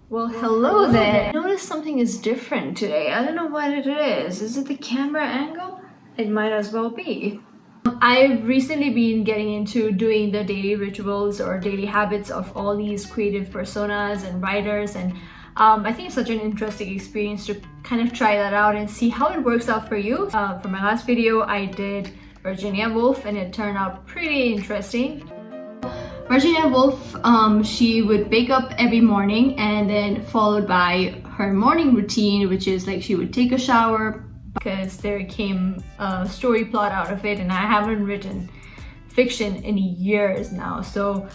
Well, hello there. I noticed something is different today. I don't know what it is. Is it the camera angle? It might as well be. I've recently been getting into doing the daily rituals or daily habits of all these creative personas and writers, and I think it's such an interesting experience to kind of try that out and see how it works out for you. For my last video, I did Virginia Woolf, and it turned out pretty interesting. Virginia Woolf, she would wake up every morning and then followed by her morning routine, which is like she would take a shower, because there came a story plot out of it, and I haven't written fiction in years now, so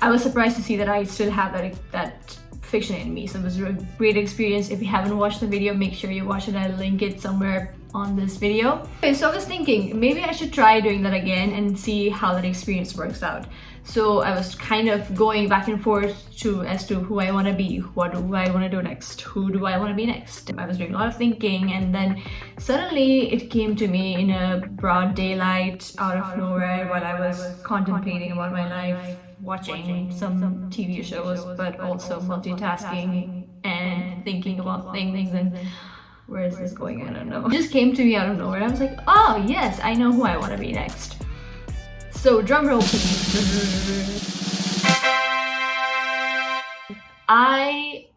I was surprised to see that I still have that fiction in me. So it was a great experience. If you haven't watched the video, make sure you watch it. I'll link it somewhere on this video. Okay, so I was thinking maybe I should try doing that again and see how that experience works out. So I was kind of going back and forth as to who I want to be, what do I want to do next, who do I want to be next. I was doing a lot of thinking, and then suddenly it came to me in a broad daylight out of nowhere while I was contemplating about my life, watching some TV shows, but also multitasking and thinking about things. And where is this going? I don't know. It just came to me out of nowhere. I was like, oh yes, I know who I want to be next. So drum roll please. I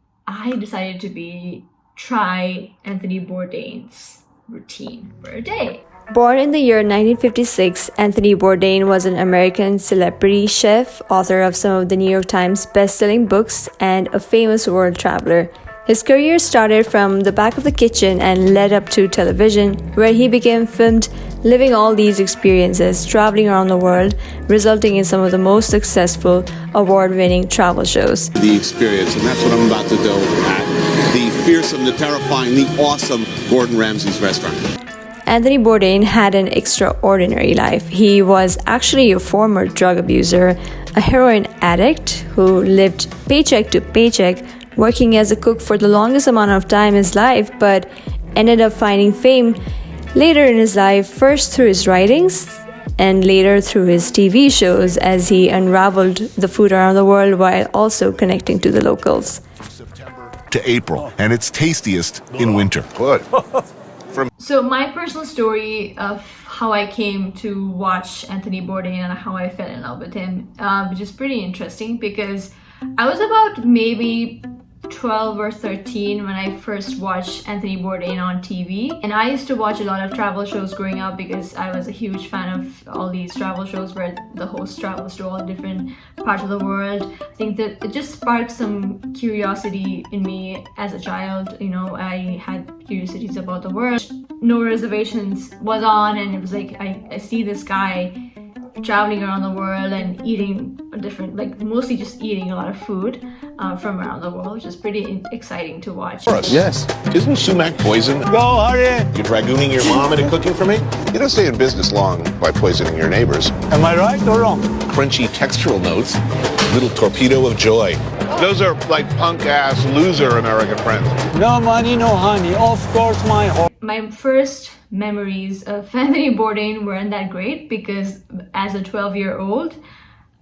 decided to try Anthony Bourdain's routine for a day. Born in the year 1956, Anthony Bourdain was an American celebrity chef, author of some of the New York Times best-selling books, and a famous world traveler. His career started from the back of the kitchen and led up to television, where he became filmed living all these experiences, traveling around the world, resulting in some of the most successful award-winning travel shows. The experience, and that's what I'm about to do at the fearsome, the terrifying, the awesome Gordon Ramsay's restaurant. Anthony Bourdain had an extraordinary life. He was actually a former drug abuser, a heroin addict who lived paycheck to paycheck, working as a cook for the longest amount of time in his life, but ended up finding fame later in his life, first through his writings and later through his TV shows, as he unraveled the food around the world while also connecting to the locals. September to April, and it's tastiest in winter. Good. So my personal story of how I came to watch Anthony Bourdain and how I fell in love with him, which is pretty interesting, because I was about maybe 12 or 13 when I first watched Anthony Bourdain on TV, and I used to watch a lot of travel shows growing up because I was a huge fan of all these travel shows where the host travels to all different parts of the world. I think that it just sparked some curiosity in me as a child. You know, I had curiosities about the world. No Reservations was on, and it was like I see this guy traveling around the world and eating different, like mostly just eating a lot of food from around the world, which is pretty exciting to watch. Yes. Isn't sumac poison? Go, hurry! You're dragooning your mom into cooking for me? You don't stay in business long by poisoning your neighbors. Am I right or wrong? Crunchy textural notes. Little torpedo of joy. Those are like punk-ass loser American friends. No money, no honey. Of course, my heart. My first memories of Anthony Bourdain weren't that great, because as a 12-year-old,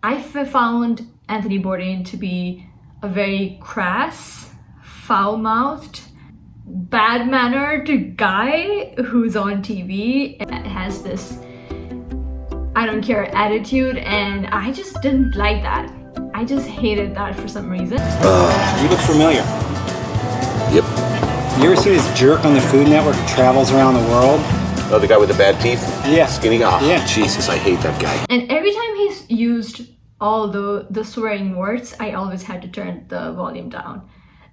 I found Anthony Bourdain to be a very crass, foul-mouthed, bad-mannered guy who's on TV and has this I don't care attitude, and I just didn't like that. I just hated that for some reason. You look familiar. Yep. You ever see this jerk on the Food Network who travels around the world? Oh, the guy with the bad teeth? Yeah. Skinny? Oh, Yeah. Jesus, I hate that guy. And every time he's used all the swearing words, I always had to turn the volume down.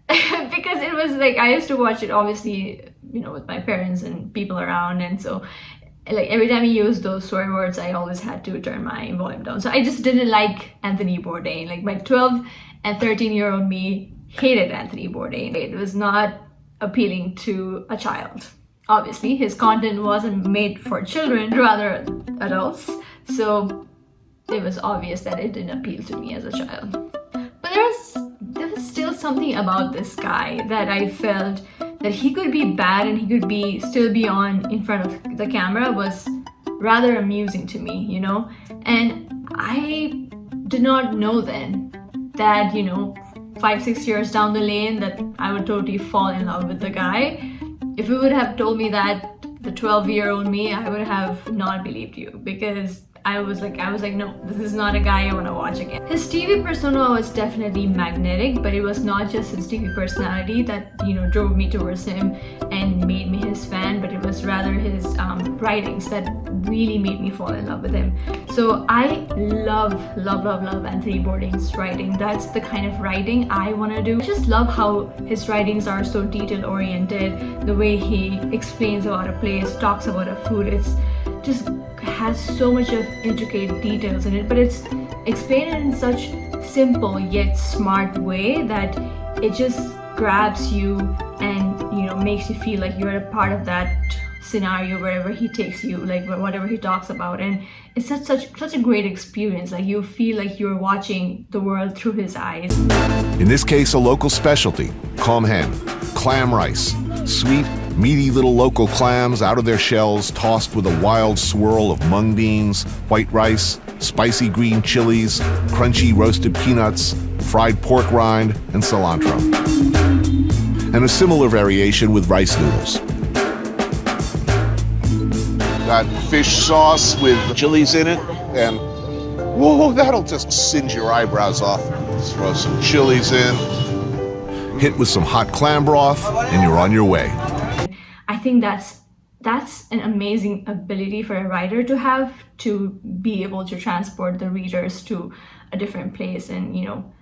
Because it was like, I used to watch it obviously, you know, with my parents and people around, and so like every time he used those swear words, I always had to turn my volume down. So I just didn't like Anthony Bourdain. Like my 12 and 13-year-old me hated Anthony Bourdain. It was not appealing to a child. Obviously, his content wasn't made for children, rather adults. So it was obvious that it didn't appeal to me as a child. But there was still something about this guy that I felt that he could be bad and he could still be on in front of the camera was rather amusing to me, you know? And I did not know then that, you know, 5-6 years down the lane that I would totally fall in love with the guy. If you would have told me that, the 12-year-old me, I would have not believed you, because I was like, no, this is not a guy I want to watch again. His TV persona was definitely magnetic, but it was not just his TV personality that, you know, drove me towards him and made me his fan, but it was rather his writings that really made me fall in love with him. So I love Anthony Bourdain's writing. That's the kind of writing I want to do. I just love how his writings are so detail oriented, the way he explains about a place, talks about a food. It's just has so much of intricate details in it, but it's explained in such simple yet smart way that it just grabs you and, you know, makes you feel like you're a part of that scenario wherever he takes you, like whatever he talks about. And it's such a great experience. Like, you feel like you're watching the world through his eyes. In this case, a local specialty, calm hen, clam rice, sweet, meaty little local clams out of their shells, tossed with a wild swirl of mung beans, white rice, spicy green chilies, crunchy roasted peanuts, fried pork rind, and cilantro. And a similar variation with rice noodles. Got fish sauce with chilies in it, and whoa, that'll just singe your eyebrows off. Throw some chilies in. Hit with some hot clam broth, and you're on your way. I think that's an amazing ability for a writer to have, to be able to transport the readers to a different place and, you know,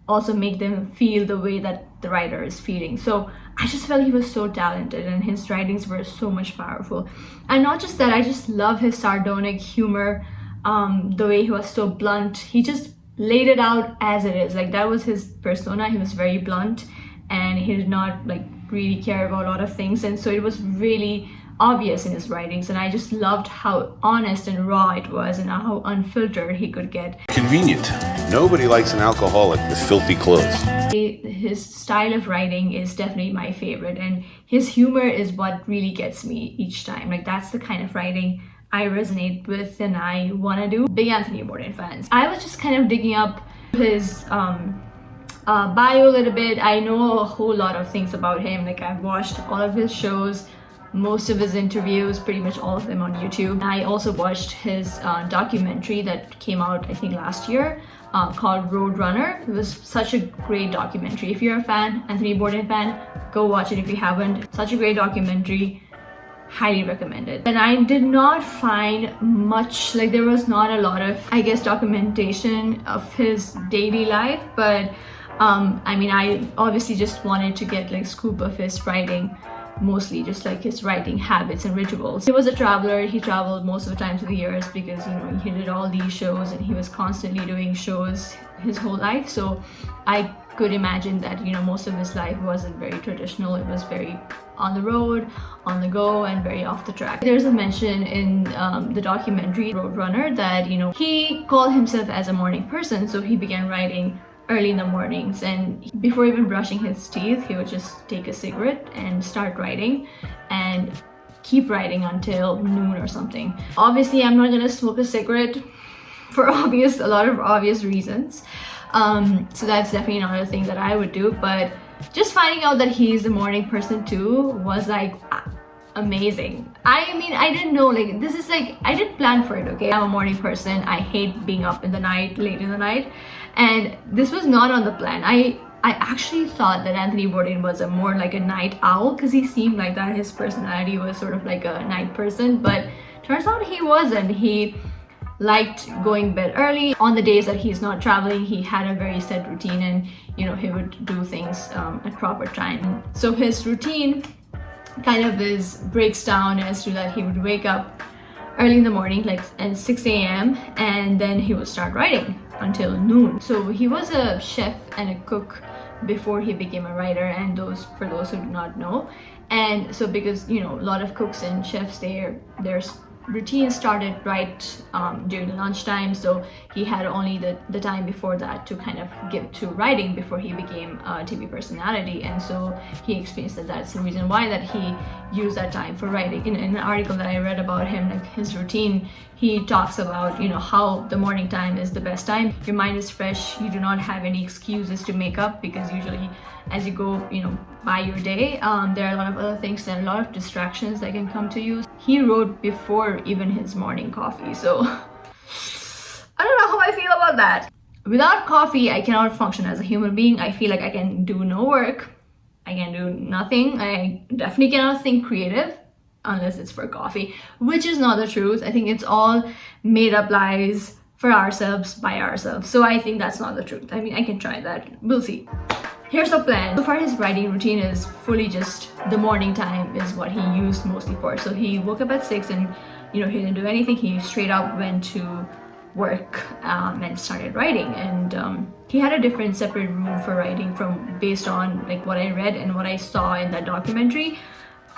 also make them feel the way that the writer is feeling. So I just felt he was so talented and his writings were so much powerful. And not just that, I just love his sardonic humor, the way he was so blunt. He just laid it out as it is. Like, that was his persona. He was very blunt and he did not like really care about a lot of things, and so it was really obvious in his writings, and I just loved how honest and raw it was and how unfiltered he could get. Convenient. Nobody likes an alcoholic with filthy clothes. His style of writing is definitely my favorite, and his humor is what really gets me each time. Like, that's the kind of writing I resonate with and I want to do. Big Anthony Bourdain fans. I was just kind of digging up his bio a little bit. I know a whole lot of things about him. Like, I've watched all of his shows, most of his interviews, pretty much all of them on YouTube. I also watched his documentary that came out, I think, last year, called Roadrunner. It was such a great documentary. If you're a fan, Anthony Bourdain fan, go watch it if you haven't. Such a great documentary. Highly recommended. And I did not find much, like, there was not a lot of, I guess, documentation of his daily life, but I mean, I obviously just wanted to get like scoop of his writing, mostly just like his writing habits and rituals. He was a traveler. He traveled most of the time to the US because, you know, he did all these shows and he was constantly doing shows his whole life. So I could imagine that, you know, most of his life wasn't very traditional. It was very on the road, on the go, and very off the track. There's a mention in the documentary Roadrunner that, you know, he called himself as a morning person, so he began writing early in the mornings, and before even brushing his teeth, he would just take a cigarette and start writing and keep writing until noon or something. Obviously, I'm not gonna smoke a cigarette for a lot of obvious reasons. So that's definitely not a thing that I would do, but just finding out that he's a morning person too was like amazing. I mean, I didn't know, like, this is like, I didn't plan for it, okay? I'm a morning person. I hate being up in the night, late in the night, and this was not on the plan. I actually thought that Anthony Bourdain was more like a night owl because he seemed like that. His personality was sort of like a night person, but turns out he wasn't. He liked going bed early. On the days that he's not traveling, he had a very set routine, and, you know, he would do things at proper time. So his routine kind of breaks down as to that he would wake up early in the morning, like at 6 a.m. and then he would start writing until noon. So he was a chef and a cook before he became a writer, and for those who do not know. And so, because, you know, a lot of cooks and chefs, their routine started right during lunchtime, so he had only the time before that to kind of give to writing before he became a TV personality. And so he explains that that's the reason why that he used that time for writing. In an article that I read about him, like his routine, he talks about, you know, how the morning time is the best time. Your mind is fresh, you do not have any excuses to make up, because usually as you go, you know, by your day, there are a lot of other things and a lot of distractions that can come to you. He wrote before even his morning coffee, so I don't know how I feel about that. Without coffee, I cannot function as a human being. I feel like I can do no work, I can do nothing. I definitely cannot think creative unless it's for coffee, which is not the truth. I think it's all made up lies for ourselves by ourselves. So I think that's not the truth. I mean, I can try that. We'll see. Here's the plan. So far, his writing routine is fully just the morning time is what he used mostly for. So he woke up at 6 and, you know, he didn't do anything. He straight up went to work and started writing. And he had a different separate room for writing from based on like what I read and what I saw in that documentary.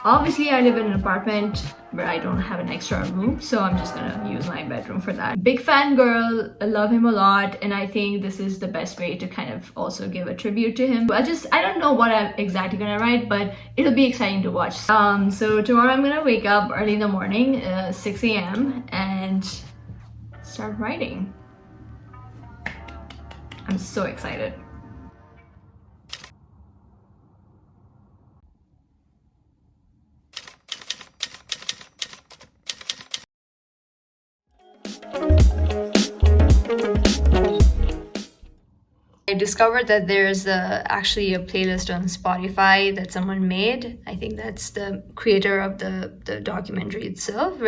Obviously, I live in an apartment where I don't have an extra room, so I'm just gonna use my bedroom for that. Big fan girl, I love him a lot, and I think this is the best way to kind of also give a tribute to him. I don't know what I'm exactly gonna write, but it'll be exciting to watch. So tomorrow I'm gonna wake up early in the morning, 6 a.m. and start writing. I'm so excited. I discovered that there's actually a playlist on Spotify that someone made. I think that's the creator of the documentary itself,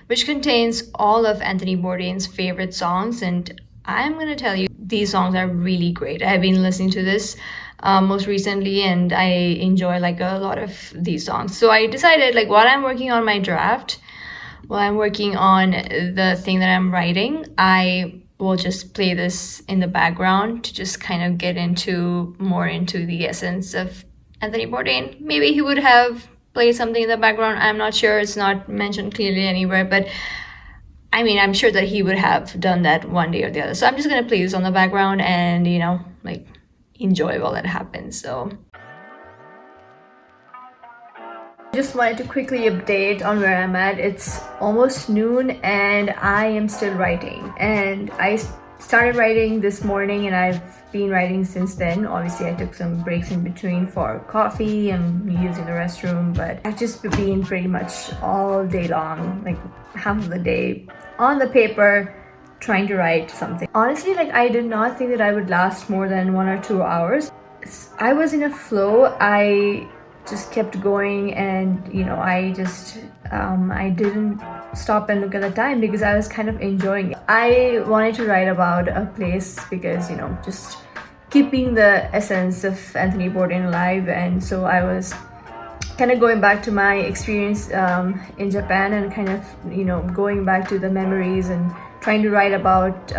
which contains all of Anthony Bourdain's favorite songs. And I'm gonna tell you, these songs are really great. I've been listening to this most recently, and I enjoy like a lot of these songs. So I decided, like, while I'm working on my draft, while I'm working on the thing that I'm writing, I will just play this in the background to just kind of get more into the essence of Anthony Bourdain. Maybe he would have played something in the background. I'm not sure. It's not mentioned clearly anywhere, but I mean, I'm sure that he would have done that one day or the other. So I'm just gonna play this on the background and, you know, like enjoy while that happens. So just wanted to quickly update on where I'm at. It's almost noon and I am still writing. And I started writing this morning and I've been writing since then. Obviously, I took some breaks in between for coffee and using the restroom, but I've just been pretty much all day long, like half of the day on the paper, trying to write something. Honestly, like I did not think that I would last more than 1 or 2 hours. I was in a flow. I just kept going, and you know, I didn't stop and look at the time because I was kind of enjoying it. I wanted to write about a place because, you know, just keeping the essence of Anthony Bourdain alive. And so I was kind of going back to my experience in Japan and kind of, you know, going back to the memories and trying to write about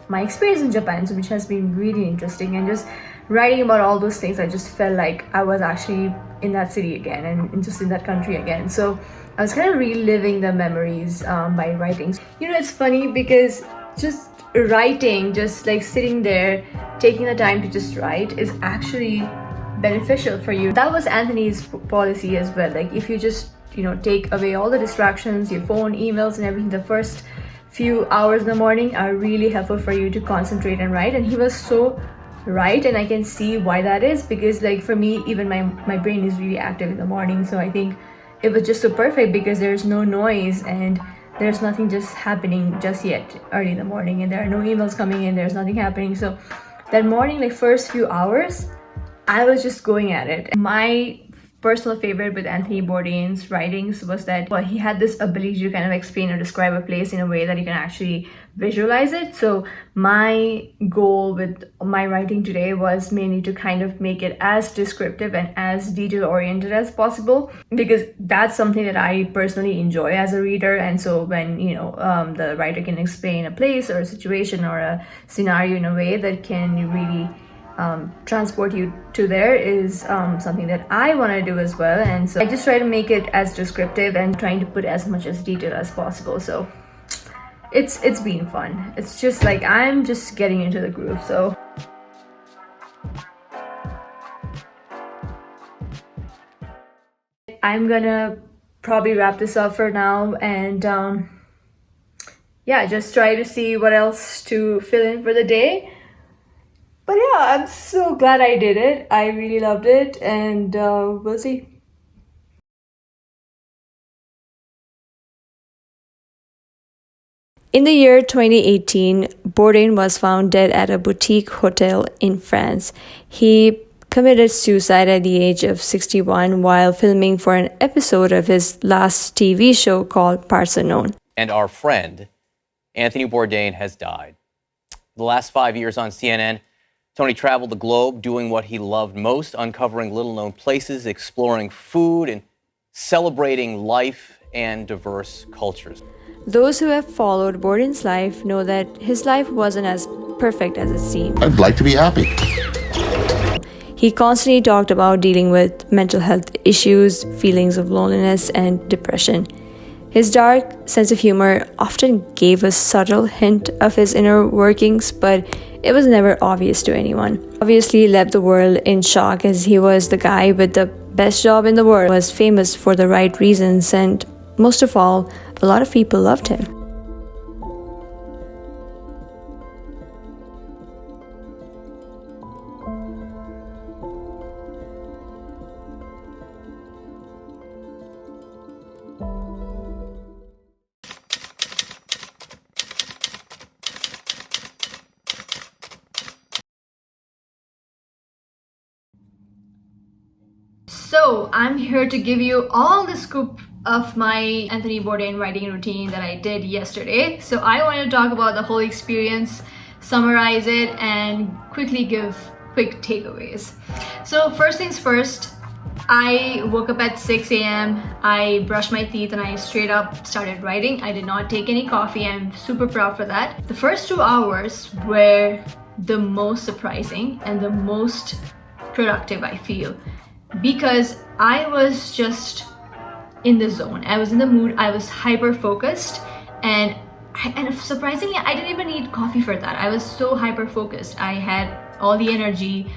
my experience in Japan, so which has been really interesting. And just writing about all those things, I just felt like I was actually in that city again and just in that country again. So I was kind of reliving the memories by writing. You know, it's funny because just writing, just like sitting there, taking the time to just write is actually beneficial for you. That was Anthony's policy as well. Like if you just, you know, take away all the distractions, your phone, emails and everything, the first few hours in the morning are really helpful for you to concentrate and write. And he was so right, and I can see why that is, because like for me, even my brain is really active in the morning. So I think it was just so perfect because there's no noise and there's nothing just happening just yet early in the morning, and there are no emails coming in, there's nothing happening. So that morning, like first few hours, I was just going at it. My personal favorite with Anthony Bourdain's writings was that, well, he had this ability to kind of explain or describe a place in a way that you can actually visualize it. So my goal with my writing today was mainly to kind of make it as descriptive and as detail oriented as possible, because that's something that I personally enjoy as a reader. And so when, you know, the writer can explain a place or a situation or a scenario in a way that can really transport you to there is something that I want to do as well. And so I just try to make it as descriptive and trying to put as much as detail as possible. So it's been fun. It's just like I'm just getting into the groove. So I'm gonna probably wrap this up for now, and yeah, just try to see what else to fill in for the day. But yeah, I'm so glad I did it. I really loved it, and we'll see. In the year 2018, Bourdain was found dead at a boutique hotel in France. He committed suicide at the age of 61 while filming for an episode of his last TV show called Parthenon. And our friend, Anthony Bourdain, has died. The last 5 years on CNN, Tony traveled the globe doing what he loved most, uncovering little-known places, exploring food, and celebrating life and diverse cultures. Those who have followed Bourdain's life know that his life wasn't as perfect as it seemed. I'd like to be happy. He constantly talked about dealing with mental health issues, feelings of loneliness, and depression. His dark sense of humor often gave a subtle hint of his inner workings, but it was never obvious to anyone. Obviously left the world in shock, as he was the guy with the best job in the world, was famous for the right reasons, and most of all, a lot of people loved him. So I'm here to give you all the scoop of my Anthony Bourdain writing routine that I did yesterday. So I want to talk about the whole experience, summarize it, and quickly give quick takeaways. So first things first, I woke up at 6 a.m. I brushed my teeth and I straight up started writing. I did not take any coffee. I'm super proud for that. The first 2 hours were the most surprising and the most productive, I feel, because I was just in the zone. I was in the mood. I was hyper focused, and surprisingly, I didn't even need coffee for that. I was so hyper focused. I had all the energy,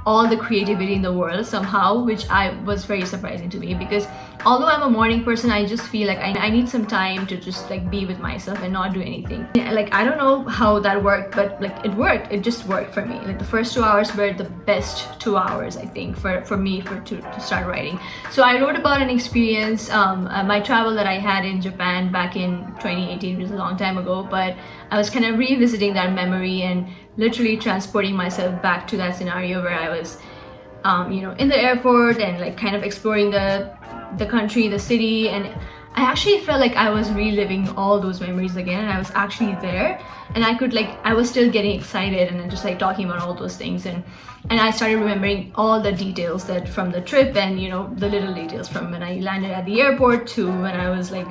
all the creativity in the world somehow, which was very surprising to me, because although I'm a morning person, I just feel like I need some time to just like be with myself and not do anything. Like, I don't know how that worked, but like it worked. It just worked for me. Like the first 2 hours were the best 2 hours, I think, for me to start writing. So I wrote about an experience, my travel that I had in Japan back in 2018, which is a long time ago, but I was kind of revisiting that memory and literally transporting myself back to that scenario where I was in the airport and like kind of exploring the country, the city, and I actually felt like I was reliving all those memories again, and I was actually there, and I was still getting excited and just like talking about all those things, and I started remembering all the details that from the trip, and the little details from when I landed at the airport to when I was like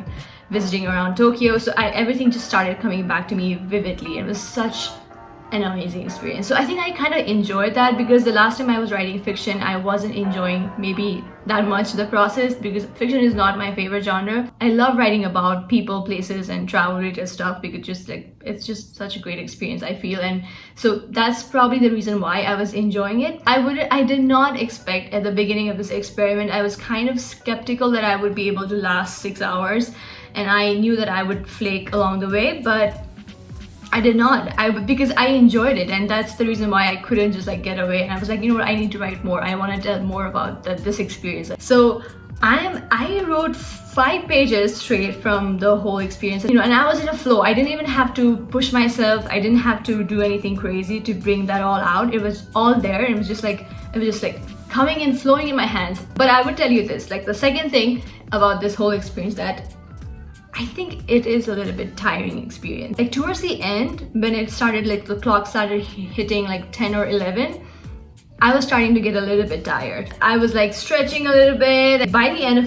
visiting around Tokyo. So everything just started coming back to me vividly. It was such an amazing experience. So I think I kind of enjoyed that, because the last time I was writing fiction, I wasn't enjoying maybe that much the process, because fiction is not my favorite genre. I love writing about people, places, and travel related stuff, because it's just such a great experience, I feel. And so that's probably the reason why I was enjoying it. I did not expect at the beginning of this experiment, I was kind of skeptical that I would be able to last 6 hours, and I knew that I would flake along the way, but I did not, because I enjoyed it, and that's the reason why I couldn't just like get away. And I was like, you know what, I need to write more. I want to tell more about this experience. So I wrote 5 pages straight from the whole experience, and I was in a flow. I didn't even have to push myself. I didn't have to do anything crazy to bring that all out. It was all there. It was just like coming and flowing in my hands. But I would tell you this, like the second thing about this whole experience, that I think it is a little bit tiring experience. Like towards the end, when it started, like the clock started hitting like 10 or 11, I was starting to get a little bit tired. I was like stretching a little bit. By the end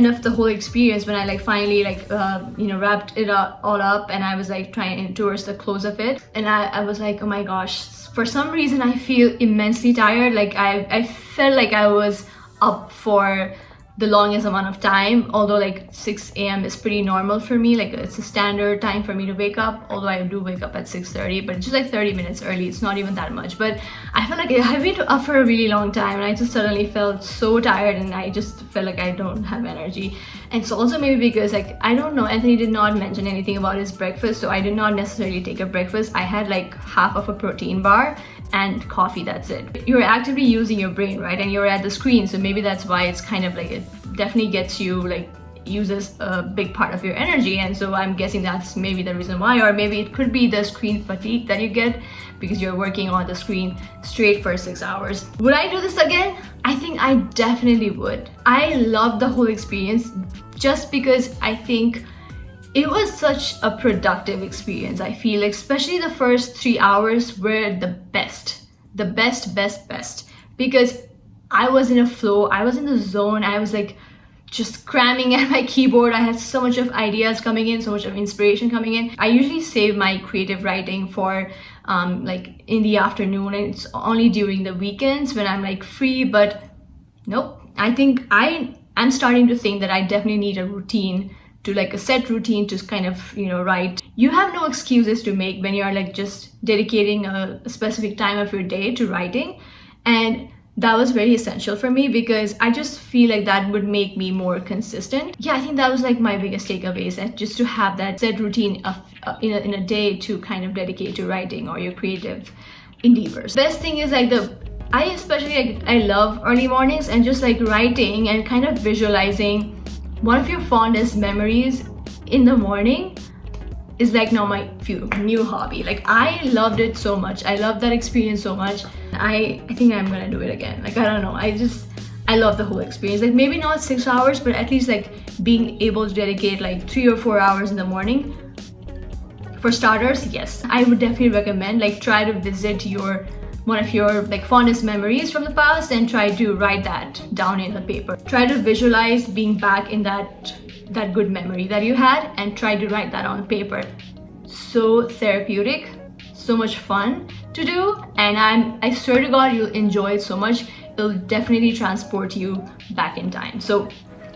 of the whole experience, when I like finally wrapped it all up, and I was like trying towards the close of it, and I was like, oh my gosh, for some reason I feel immensely tired. Like I felt like I was up for the longest amount of time, although like 6 a.m. is pretty normal for me. Like it's a standard time for me to wake up, although I do wake up at 6:30, but it's just like 30 minutes early. It's not even that much, but I felt like I've been up for a really long time, and I just suddenly felt so tired, and I just felt like I don't have energy. And it's also maybe because, like, I don't know, Anthony did not mention anything about his breakfast, so I did not necessarily take a breakfast. I had like half of a protein bar and coffee, that's it. You're actively using your brain, right? And you're at the screen, so maybe that's why it's kind of like, it definitely gets you, like, uses a big part of your energy, and so I'm guessing that's maybe the reason why. Or maybe it could be the screen fatigue that you get because you're working on the screen straight for 6 hours. Would I do this again? I think I definitely would. I loved the whole experience just because I think it was such a productive experience. I feel, especially the first 3 hours were the best, because I was in a flow, I was in the zone, I was like just cramming at my keyboard. I had so much of ideas coming in, so much of inspiration coming in. I usually save my creative writing for like in the afternoon, and it's only during the weekends when I'm like free, but nope. I think I'm starting to think that I definitely need a routine, to like a set routine to kind of, you know, write. You have no excuses to make when you're like just dedicating a specific time of your day to writing, and that was very essential for me because I just feel like that would make me more consistent. Yeah, I think that was like my biggest takeaways, that just to have that set routine of in a day to kind of dedicate to writing or your creative endeavors. Best thing is like I especially like, I love early mornings, and just like writing and kind of visualizing one of your fondest memories in the morning is like now my new hobby. Like I loved it so much. I loved that experience so much. I think I'm gonna do it again. Like I don't know. I love the whole experience. Like maybe not 6 hours, but at least like being able to dedicate like 3 or 4 hours in the morning. For starters, yes, I would definitely recommend like try to visit one of your like fondest memories from the past and try to write that down in the paper. Try to visualize being back in that good memory that you had and try to write that on paper. So therapeutic, so much fun to do, and I swear to God you'll enjoy it so much. It'll definitely transport you back in time. So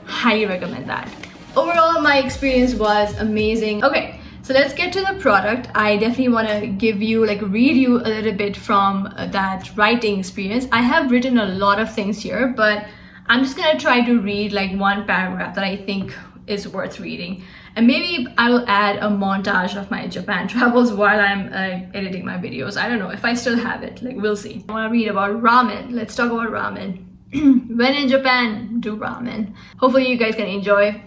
highly recommend that. Overall, my experience was amazing. Okay, so let's get to the product. I definitely want to read you a little bit from that writing experience. I have written a lot of things here, but I'm just gonna try to read like one paragraph that I think is worth reading, and maybe I will add a montage of my Japan travels while I'm editing my videos. I don't know if I still have it, like we'll see. I want to read about ramen. Let's talk about ramen. When in Japan, do ramen. Hopefully you guys can enjoy.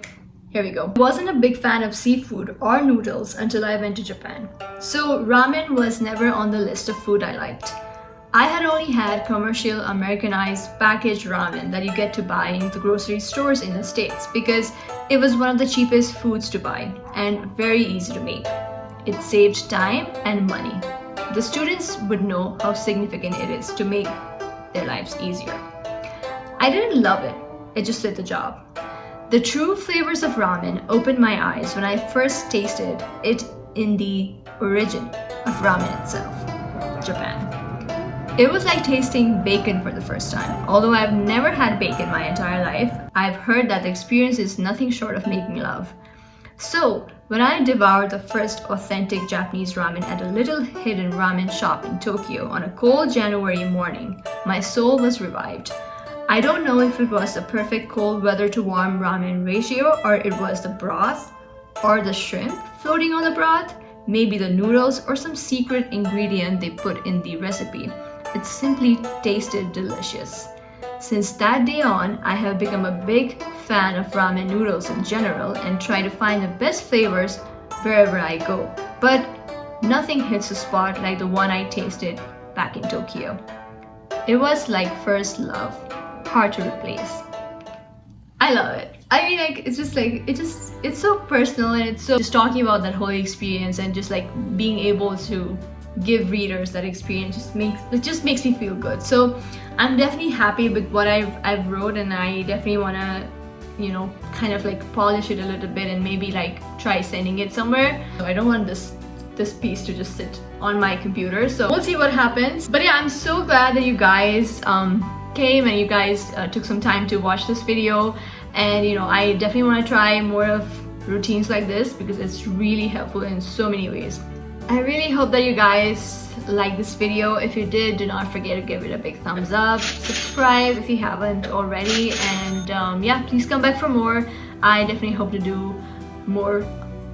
Here we go. I wasn't a big fan of seafood or noodles until I went to Japan, so ramen was never on the list of food I liked. I had only had commercial Americanized packaged ramen that you get to buy in the grocery stores in the States because it was one of the cheapest foods to buy and very easy to make. It saved time and money. The students would know how significant it is to make their lives easier. I didn't love it, it just did the job. The true flavors of ramen opened my eyes when I first tasted it in the origin of ramen itself, Japan. It was like tasting bacon for the first time. Although I've never had bacon my entire life, I've heard that the experience is nothing short of making love. So, when I devoured the first authentic Japanese ramen at a little hidden ramen shop in Tokyo on a cold January morning, my soul was revived. I don't know if it was the perfect cold weather to warm ramen ratio, or it was the broth, or the shrimp floating on the broth, maybe the noodles, or some secret ingredient they put in the recipe. It simply tasted delicious. Since that day on, I have become a big fan of ramen noodles in general and try to find the best flavors wherever I go. But nothing hits the spot like the one I tasted back in Tokyo. It was like first love, hard to replace. I love it. I mean, like, it's just like, it's so personal, and it's so just talking about that whole experience and just like being able to give readers that experience just makes me feel good. So I'm definitely happy with what I've wrote, and I definitely want to, you know, kind of like polish it a little bit and maybe like try sending it somewhere. So I don't want this piece to just sit on my computer, so we'll see what happens. But yeah, I'm so glad that you guys came and you guys took some time to watch this video, And I definitely want to try more of routines like this because it's really helpful in so many ways. I really hope that you guys like this video. If you did, do not forget to give it a big thumbs up, subscribe if you haven't already, and yeah, please come back for more. I definitely hope to do more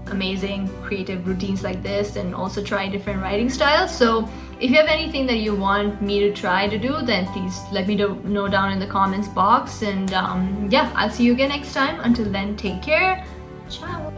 amazing creative routines like this and also try different writing styles. So if you have anything that you want me to try to do, then please let me know down in the comments box. And yeah, I'll see you again next time. Until then, take care. Ciao.